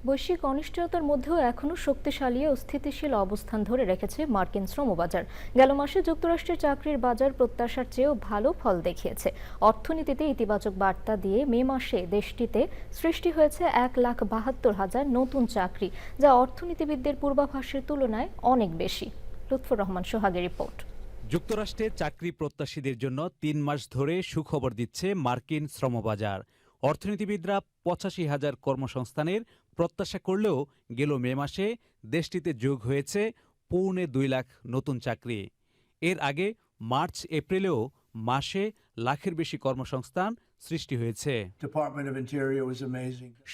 বৈশ্বিক অনিশ্চয়তার মধ্যেও এখনও শক্তিশালী ও স্থিতিশীল অবস্থান ধরে রেখেছে মার্কিন শ্রমবাজার। গেল মাসে যুক্তরাষ্ট্রের চাকরির বাজার প্রত্যাশার চেয়েও ভালো ফল দেখিয়েছে। অর্থনীতিতে ইতিবাচক বার্তা দিয়ে মে মাসে দেশটিতে সৃষ্টি হয়েছে 1,72,000 নতুন চাকরি, যা অর্থনীতিবিদদের পূর্বাভাসের তুলনায় অনেক বেশি। লুৎফর রহমান সোহাগের রিপোর্ট। যুক্তরাষ্ট্রে চাকরি প্রত্যাশীদের জন্য 3 মাস ধরে সুখবর দিচ্ছে মার্কিন শ্রমবাজার। অর্থনীতিবিদরা 85,000 কর্মসংস্থানের প্রত্যাশা করলেও গেল মে মাসে দেশটিতে যোগ হয়েছে 2.25 লাখ নতুন চাকরি। এর আগে মার্চ এপ্রিলেও মাসে লাখের বেশি কর্মসংস্থান সৃষ্টি হয়েছে।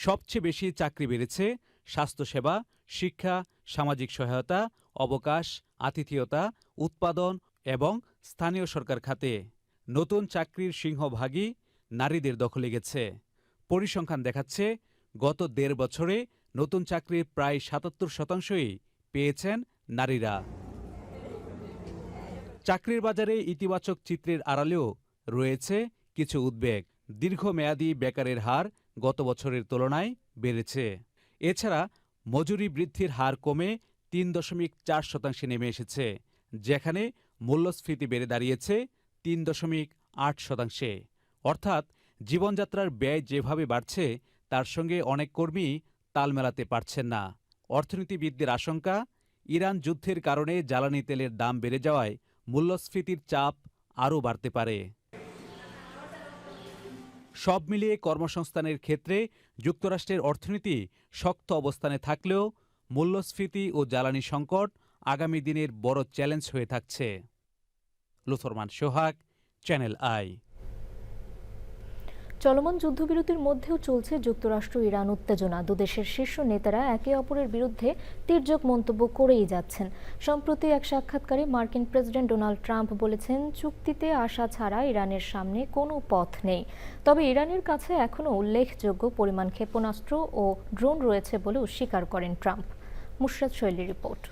সবচেয়ে বেশি চাকরি বেড়েছে স্বাস্থ্যসেবা, শিক্ষা, সামাজিক সহায়তা, অবকাশ, আতিথেয়তা, উৎপাদন এবং স্থানীয় সরকার খাতে। নতুন চাকরির সিংহভাগই নারীদের দখলে গেছে। পরিসংখ্যান দেখাচ্ছে গত 1.5 বছরে নতুন চাকরির প্রায় 77%ই পেয়েছেন নারীরা। চাকরির বাজারে ইতিবাচক চিত্রের আড়ালেও রয়েছে কিছু উদ্বেগ। দীর্ঘমেয়াদী বেকারের হার গত বছরের তুলনায় বেড়েছে। এছাড়া মজুরি বৃদ্ধির হার কমে 3.4% নেমে এসেছে, যেখানে মূল্যস্ফীতি বেড়ে দাঁড়িয়েছে 3.8%। অর্থাৎ জীবনযাত্রার ব্যয় যেভাবে বাড়ছে তার সঙ্গে অনেক কর্মী তাল মেলাতে পারছেন না। অর্থনীতিবিদদের আশঙ্কা, ইরান যুদ্ধের কারণে জ্বালানি তেলের দাম বেড়ে যাওয়ায় মূল্যস্ফীতির চাপ আরও বাড়তে পারে। সব মিলিয়ে কর্মসংস্থানের ক্ষেত্রে যুক্তরাষ্ট্রের অর্থনীতি শক্ত অবস্থানে থাকলেও মূল্যস্ফীতি ও জ্বালানি সংকট আগামী দিনের বড় চ্যালেঞ্জ হয়ে থাকছে। লুথরমান সোহাগ, চ্যানেল আই। চলমান যুদ্ধবিরতির মধ্যেও চলছে যুক্তরাষ্ট্র ইরান উত্তেজনা। দুদেশের শীর্ষ নেতারা একে অপরের বিরুদ্ধে তীর্যক মন্তব্য করেই যাচ্ছেন। সম্প্রতি এক সাক্ষাৎকারে মার্কিন প্রেসিডেন্ট ডোনাল্ড ট্রাম্প বলেছেন, চুক্তিতে আসা ছাড়া ইরানের সামনে কোনো পথ নেই। তবে ইরানের কাছে এখনও উল্লেখযোগ্য পরিমাণ ক্ষেপণাস্ত্র ও ড্রোন রয়েছে বলেও স্বীকার করেন ট্রাম্প। মুশরাত শৈলীর রিপোর্ট।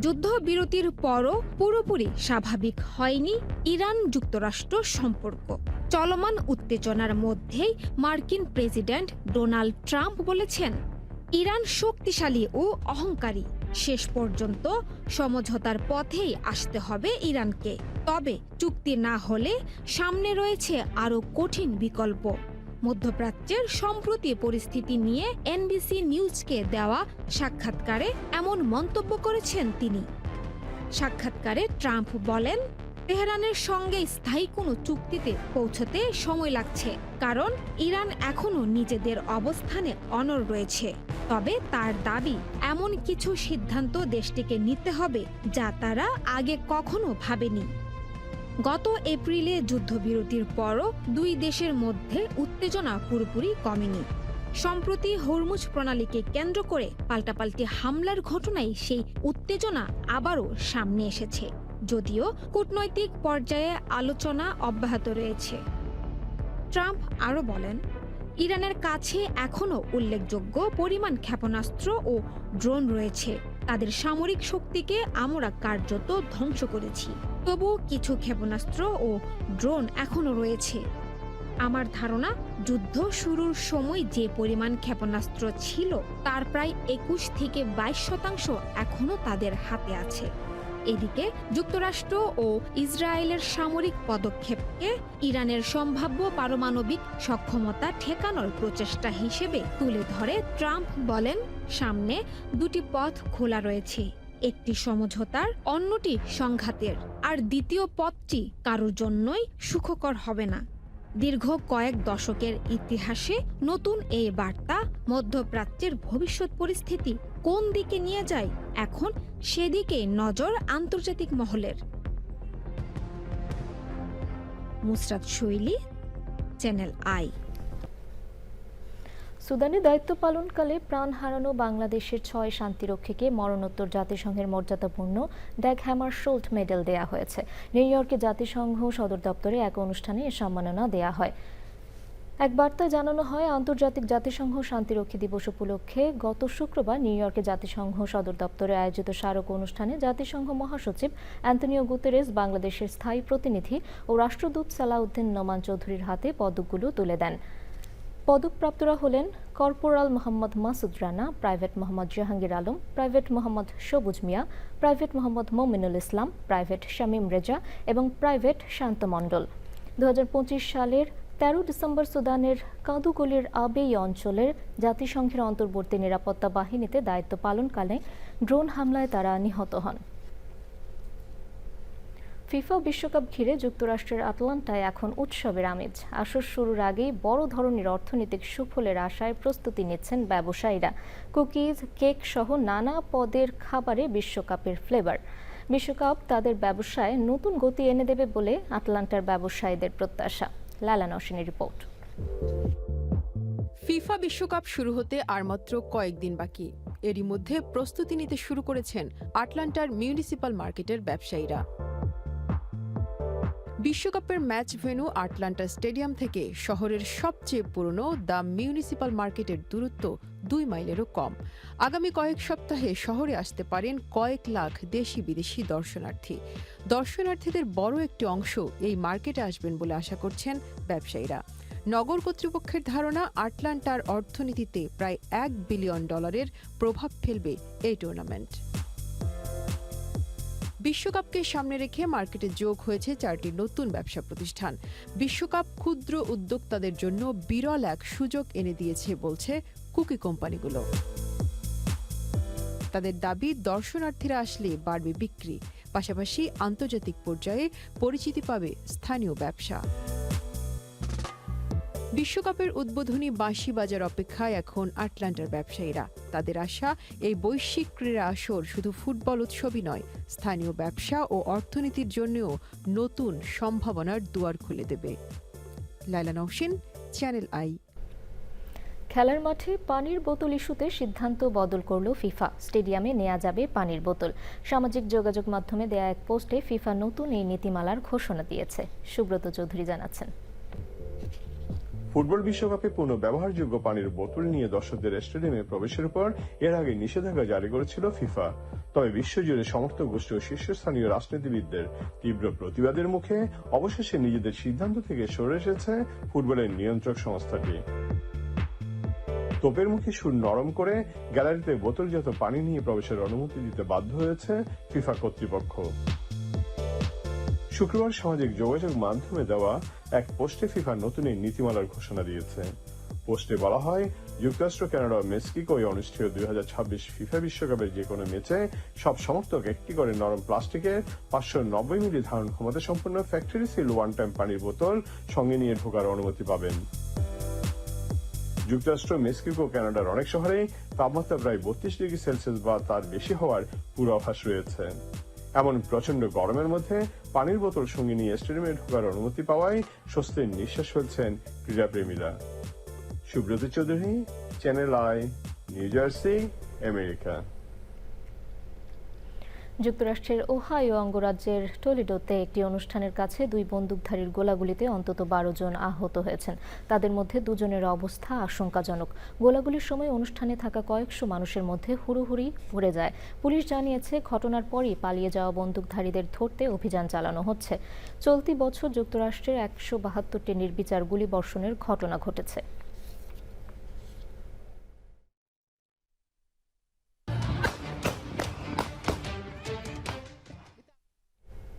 যুদ্ধবিরতির পরও পুরোপুরি স্বাভাবিক হয়নি ইরান যুক্তরাষ্ট্র সম্পর্ক। চলমান উত্তেজনার মধ্যেই মার্কিন প্রেসিডেন্ট ডোনাল্ড ট্রাম্প বলেছেন, ইরান শক্তিশালী ও অহংকারী। শেষ পর্যন্ত সমঝোতার পথেই আসতে হবে ইরানকে। তবে চুক্তি না হলে সামনে রয়েছে আরও কঠিন বিকল্প। মধ্যপ্রাচ্যের সম্প্রতি পরিস্থিতি নিয়ে এনবিসি নিউজকে দেওয়া সাক্ষাৎকারে এমন মন্তব্য করেছেন তিনি। সাক্ষাৎকারে ট্রাম্প বলেন, তেহরানের সঙ্গে স্থায়ী কোনো চুক্তিতে পৌঁছতে সময় লাগছে, কারণ ইরান এখনও নিজেদের অবস্থানে অনড় রয়েছে। তবে তার দাবি, এমন কিছু সিদ্ধান্ত দেশটিকে নিতে হবে যা তারা আগে কখনো ভাবেনি। গত এপ্রিলে যুদ্ধবিরতির পরও দুই দেশের মধ্যে উত্তেজনা পুরোপুরি কমেনি। সম্প্রতি হরমুজ প্রণালীকে কেন্দ্র করে পাল্টাপাল্টি হামলার ঘটনায় সেই উত্তেজনা আবারও সামনে এসেছে, যদিও কূটনৈতিক পর্যায়ে আলোচনা অব্যাহত রয়েছে। ট্রাম্প আরও বলেন, ইরানের কাছে এখনও উল্লেখযোগ্য পরিমাণ ক্ষেপণাস্ত্র ও ড্রোন রয়েছে। তাদের সামরিক শক্তিকে আমরা কার্যত ধ্বংস করেছি। তবুও কিছু ক্ষেপণাস্ত্র ও ড্রোন এখনও রয়েছে। আমার ধারণা, যুদ্ধ শুরুর সময় যে পরিমাণ ক্ষেপণাস্ত্র ছিল তার প্রায় 21 থেকে 22% এখনও তাদের হাতে আছে। এদিকে যুক্তরাষ্ট্র ও ইসরায়েলের সামরিক পদক্ষেপকে ইরানের সম্ভাব্য পারমাণবিক সক্ষমতা ঠেকানোর প্রচেষ্টা হিসেবে তুলে ধরে ট্রাম্প বলেন, সামনে দুটি পথ খোলা রয়েছে, একটি সমঝোতার, অন্যটি সংঘাতের। আর দ্বিতীয় পথটি কারোর জন্যই সুখকর হবে না। দীর্ঘ কয়েক দশকের ইতিহাসে নতুন এই বার্তা মধ্যপ্রাচ্যের ভবিষ্যৎ পরিস্থিতি কোন দিকে নিয়ে যায়, এখন সেদিকে নজর আন্তর্জাতিক মহলের। মুসরাত শৈলী, চ্যানেল আই। সুদানে দায়িত্ব পালনকালে প্রাণ হারানো বাংলাদেশের 6 শান্তিরক্ষীকে মরণোত্তর জাতিসংঘের মর্যাদাপূর্ণ ড্যাগ হ্যামারশোল্ড মেডেল দেয়া হয়েছে। নিউ ইয়র্কে জাতিসংঘ সদর দপ্তরে এক অনুষ্ঠানে এ সম্মাননা দেয়া হয়। এক বার্তায় জানানো হয়, আন্তর্জাতিক জাতিসংঘ শান্তিরক্ষী দিবস উপলক্ষে গত শুক্রবার নিউ ইয়র্কে জাতিসংঘ সদর দপ্তরে আয়োজিত স্মারক অনুষ্ঠানে জাতিসংঘ মহাসচিব অ্যান্তনিও গুতেরেস বাংলাদেশের স্থায়ী প্রতিনিধি ও রাষ্ট্রদূত সালাউদ্দিন নোমান চৌধুরীর হাতে পদকগুলো তুলে দেন। পদকপ্রাপ্তরা হলেন corporal Mohammad Masud Rana, private Mohammad Jahangir Alam, private Mohammad সবুজ মিয়া, প্রাইভেট মোহাম্মদ মমিনুল ইসলাম, প্রাইভেট শামীম রেজা এবং প্রাইভেট শান্ত মণ্ডল। 2025 সালের 13 ডিসেম্বর সুদানের কাদুগলির আবেই অঞ্চলের জাতিসংঘের অন্তর্বর্তী নিরাপত্তা বাহিনীতে দায়িত্ব পালনকালে ড্রোন হামলায় তারা নিহত হন। ফিফা বিশ্বকাপ ঘিরে যুক্তরাষ্ট্রের আটলান্টায় এখন উৎসবের আমেজ। আসর শুরুর আগেই বড় ধরনের অর্থনৈতিক সুফলের আশায় প্রস্তুতি নিচ্ছেন ব্যবসায়ীরা। কুকিজ, কেক সহ নানা পদের খাবারে বিশ্বকাপের ফ্লেভার। বিশ্বকাপ তাদের ব্যবসায় নতুন গতি এনে দেবে বলে আটলান্টার ব্যবসায়ীদের প্রত্যাশা। লালা নওশিনের রিপোর্ট। ফিফা বিশ্বকাপ শুরু হতে আর মাত্র কয়েকদিন বাকি। এরই মধ্যে প্রস্তুতি নিতে শুরু করেছেন আটলান্টার মিউনিসিপাল মার্কেটের ব্যবসায়ীরা। বিশ্বকাপের ম্যাচ ভেন্যু আটলান্টা স্টেডিয়াম থেকে শহরের সবচেয়ে পুরনো দ্য মিউনিসিপাল মার্কেটের দূরত্ব 2 মাইলেরও কম। আগামী কয়েক সপ্তাহে শহরে আসতে পারেন কয়েক লাখ দেশি বিদেশি দর্শনার্থী। দর্শনার্থীদের বড় একটি অংশ এই মার্কেটে আসবেন বলে আশা করছেন ব্যবসায়ীরা। নগর কর্তৃপক্ষের ধারণা, আটলান্টার অর্থনীতিতে প্রায় $1 বিলিয়ন প্রভাব ফেলবে এই টুর্নামেন্ট। বিশ্বকাপকে সামনে রেখে মার্কেটে যোগ হয়েছে 4টি নতুন ব্যবসা প্রতিষ্ঠান। বিশ্বকাপ ক্ষুদ্র উদ্যোক্তাদের জন্য বিরল এক সুযোগ এনে দিয়েছে বলছে কুকি কোম্পানিগুলো। তাদের দাবি, দর্শনার্থীরা আসলে বাড়বে বিক্রি, পাশাপাশি আন্তর্জাতিক পর্যায়ে পরিচিতি পাবে স্থানীয় ব্যবসা। বিশ্বকাপের উদ্বোধনী বাঁশি বাজার অপেক্ষায় এখন আটলান্টার ব্যবসায়ীরা। তাদের আশা, এই বৈশ্বিক ক্রীড়া আসর শুধু ফুটবল উৎসবই নয়, স্থানীয় ব্যবসা ও অর্থনীতির জন্যও নতুন সম্ভাবনার দুয়ার খুলে দেবে। লাইলা নওশিন, চ্যানেল আই। খেলার মাঠে পানির বোতল ইস্যুতে সিদ্ধান্ত বদল করল ফিফা। স্টেডিয়ামে নেওয়া যাবে পানির বোতল। সামাজিক যোগাযোগ মাধ্যমে দেয়া এক পোস্টে ফিফা নতুন এই নীতিমালার ঘোষণা দিয়েছে। সুব্রত চৌধুরী জানাচ্ছেন। ফুটবল বিশ্বকাপে পুনঃ ব্যবহারযোগ্য পানির বোতল নিয়ে দর্শকদের স্টেডিয়ামে প্রবেশের উপর এর আগে নিষেধাজ্ঞা জারি করেছিল ফিফা। তবে বিশ্বজুড়ে সমর্থক গোষ্ঠী ও শীর্ষস্থানীয় রাজনীতিবিদদের তীব্র প্রতিবাদের মুখে অবশেষে নিজেদের সিদ্ধান্ত থেকে সরে এসেছে ফুটবলের নিয়ন্ত্রক সংস্থাটি। তোপের মুখে সুর নরম করে গ্যালারিতে বোতলজাত পানি নিয়ে প্রবেশের অনুমতি দিতে বাধ্য হয়েছে ফিফা কর্তৃপক্ষ। শুক্রবার সামাজিক যোগাযোগ মাধ্যমে দেওয়া এক পোস্টে ফিফা নতুন এই নীতিমালার ঘোষণা দিয়েছে। পোস্টে বলা হয়, যুক্তরাষ্ট্র, কানাডা ও মেক্সিকোয় অনুষ্ঠেয় 2026 ফিফা বিশ্বকাপের যে কোনো ম্যাচে সব সমর্থক একটি করে নরম প্লাস্টিকের 590 মিলি ধারণ ক্ষমতা সম্পন্ন ফ্যাক্টরি সিল ওয়ান টাইম পানির বোতল সঙ্গে নিয়ে ঢোকার অনুমতি পাবেন। যুক্তরাষ্ট্র, মেক্সিকো, কানাডার অনেক শহরেই তাপমাত্রা প্রায় 32 ডিগ্রি সেলসিয়াস বা তার বেশি হওয়ার পূর্বাভাস রয়েছে। এমন প্রচন্ড গরমের মধ্যে পানির বোতল সঙ্গে নিয়ে স্টেডিয়ামে ঢোকার অনুমতি পাওয়ায় স্বস্তির নিঃশ্বাস ফেলছেন ক্রীড়াপ্রেমীরা। Subrata Chowdhury, Channel I, New Jersey, America. যুক্তরাষ্ট্রের ওহাইও অঙ্গরাজ্যের টলিডোতে একটি অনুষ্ঠানের কাছে 2 বন্দুকধারীর গোলাগুলিতে অন্তত 12 জন আহত হয়েছেন। তাদের মধ্যে 2 জনের অবস্থা আশঙ্কাজনক। গোলাগুলির সময় অনুষ্ঠানে থাকা কয়েকশো মানুষের মধ্যে হুড়োহুড়ি পড়ে যায়। পুলিশ জানিয়েছে, ঘটনার পরই পালিয়ে যাওয়া বন্দুকধারীদের ধরতে অভিযান চালানো হচ্ছে। চলতি বছর যুক্তরাষ্ট্রের 172টি নির্বিচার গুলিবর্ষণের ঘটনা ঘটেছে।